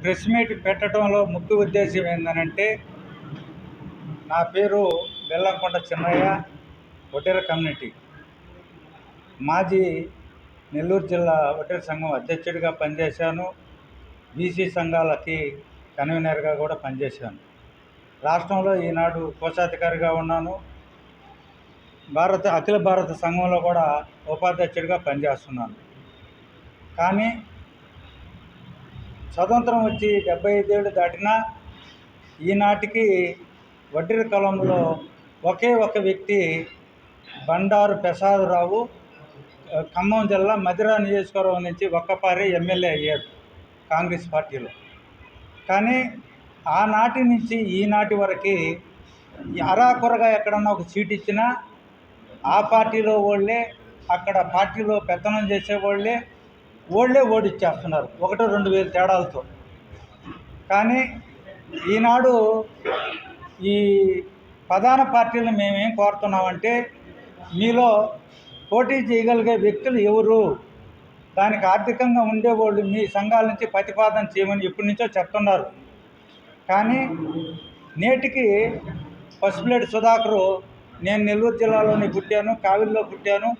Press meet పెట్టడంలో ముఖ్య ఉద్దేశం ఏంటంటే, నా పేరు బెల్లంకొండ చిన్నయ్య, ఒటేర కమ్యూనిటీ మాజీ నెల్లూరు జిల్లా ఒటేర సంఘం అధ్యక్షుడిగా పనిచేశాను. బీసీ సంఘాలకి కన్వీనర్గా కూడా పనిచేశాను. రాష్ట్రంలో ఈనాడు కోశాధికారిగా ఉన్నాను. అఖిల భారత సంఘంలో కూడా ఉపాధ్యక్షుడిగా పనిచేస్తున్నాను. కానీ స్వతంత్రం వచ్చి 75 ఏళ్ళు దాటినా ఈనాటికి వడ్డెర కులంలో ఒకే ఒక వ్యక్తి బండారు ప్రసాదరావు ఖమ్మం జిల్లా మధిర నియోజకవర్గం నుంచి ఒక్కపారి ఎమ్మెల్యే అయ్యారు కాంగ్రెస్ పార్టీలో. కానీ ఆనాటి నుంచి ఈనాటి వరకు అరాకొరగా ఎక్కడన్నా ఒక సీట్ ఇచ్చినా ఆ పార్టీలో వాళ్ళే, అక్కడ పార్టీలో పెత్తనం చేసేవాళ్ళే ఓడిచ్చేస్తున్నారు 1-2 వేలు తేడాలతో. కానీ ఈనాడు ఈ ప్రధాన పార్టీలను మేమేం కోరుతున్నామంటే, మీలో పోటీ చేయగలిగే వ్యక్తులు ఎవరు, దానికి ఆర్థికంగా ఉండేవాళ్ళు మీ సంఘాల నుంచి ప్రతిపాదన చేయమని ఎప్పటి నుంచో చెప్తున్నారు. కానీ నేటికి పసుపులేటి సుధాకరు, నేను నెల్లూరు జిల్లాలోనే పుట్టాను, కావిలిలో పుట్టాను,